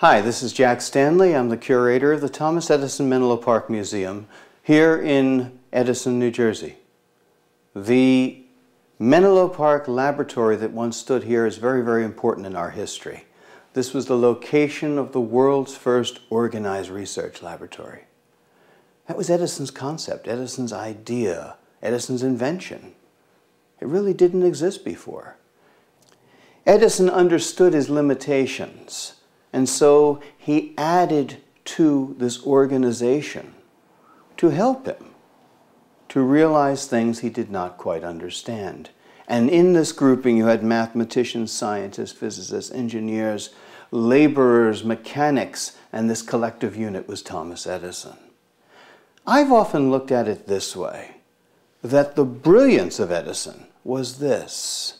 Hi, this is Jack Stanley. I'm the curator of the Thomas Edison Menlo Park Museum here in Edison, New Jersey. The Menlo Park laboratory that once stood here is very, very important in our history. This was the location of the world's first organized research laboratory. That was Edison's concept, Edison's idea, Edison's invention. It really didn't exist before. Edison understood his limitations, and so he added to this organization to help him to realize things he did not quite understand. And in this grouping you had mathematicians, scientists, physicists, engineers, laborers, mechanics, and this collective unit was Thomas Edison. I've often looked at it this way, that the brilliance of Edison was this,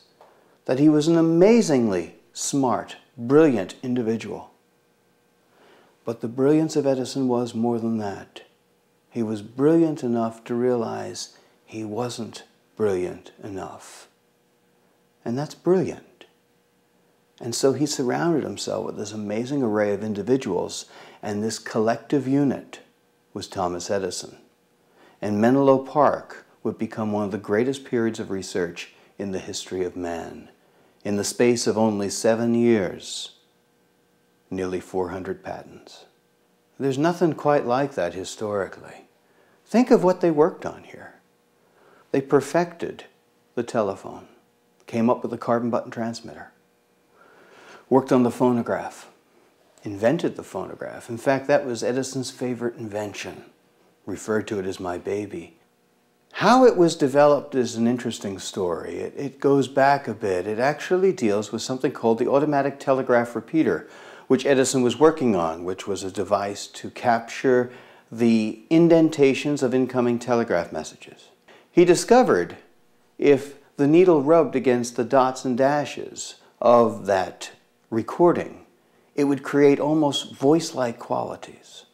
that he was an amazingly smart, brilliant individual. But the brilliance of Edison was more than that. He was brilliant enough to realize he wasn't brilliant enough. And that's brilliant. And so he surrounded himself with this amazing array of individuals, and this collective unit was Thomas Edison. And Menlo Park would become one of the greatest periods of research in the history of man. In the space of only 7 years, nearly 400 patents. There's nothing quite like that historically. Think of what they worked on here. They perfected the telephone, came up with the carbon button transmitter, worked on the phonograph, invented the phonograph. In fact, that was Edison's favorite invention, referred to it as my baby. How it was developed is an interesting story. It goes back a bit. It actually deals with something called the automatic telegraph repeater, which Edison was working on, which was a device to capture the indentations of incoming telegraph messages. He discovered if the needle rubbed against the dots and dashes of that recording, it would create almost voice-like qualities.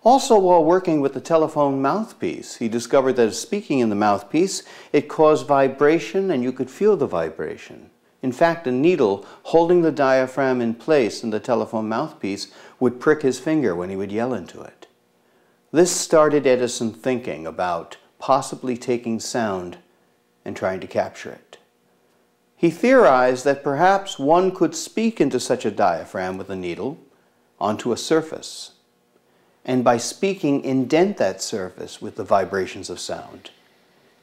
Also, while working with the telephone mouthpiece, he discovered that speaking in the mouthpiece, it caused vibration and you could feel the vibration. In fact, a needle holding the diaphragm in place in the telephone mouthpiece would prick his finger when he would yell into it. This started Edison thinking about possibly taking sound and trying to capture it. He theorized that perhaps one could speak into such a diaphragm with a needle onto a surface, and by speaking indent that surface with the vibrations of sound,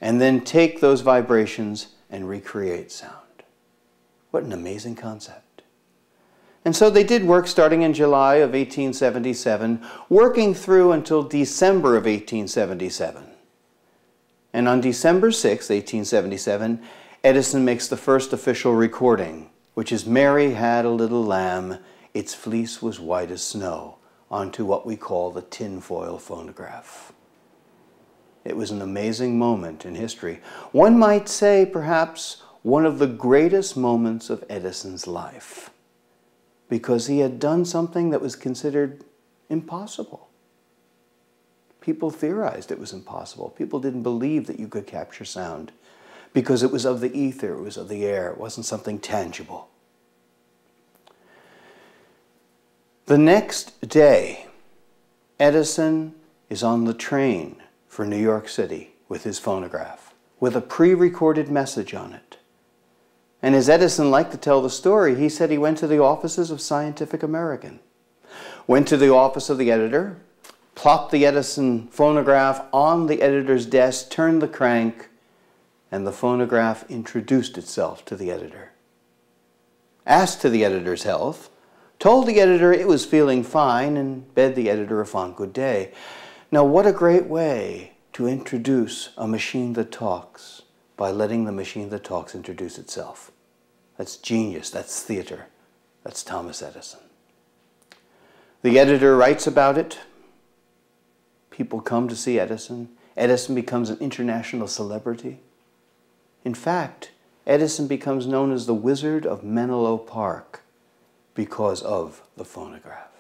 and then take those vibrations and recreate sound. What an amazing concept. And so they did work starting in July of 1877, working through until December of 1877. And on December 6, 1877, Edison makes the first official recording, which is "Mary had a little lamb, its fleece was white as snow," onto what we call the tinfoil phonograph. It was an amazing moment in history. One might say perhaps one of the greatest moments of Edison's life, because he had done something that was considered impossible. People theorized it was impossible. People didn't believe that you could capture sound because it was of the ether, it was of the air, it wasn't something tangible. The next day, Edison is on the train for New York City with his phonograph, with a pre-recorded message on it. And as Edison liked to tell the story, he said he went to the offices of Scientific American, went to the office of the editor, plopped the Edison phonograph on the editor's desk, turned the crank, and the phonograph introduced itself to the editor. Asked to the editor's health, told the editor it was feeling fine, and bade the editor a fond good day. Now, what a great way to introduce a machine that talks, by letting the machine that talks introduce itself. That's genius, that's theater, that's Thomas Edison. The editor writes about it. People come to see Edison. Edison becomes an international celebrity. In fact, Edison becomes known as the Wizard of Menlo Park because of the phonograph.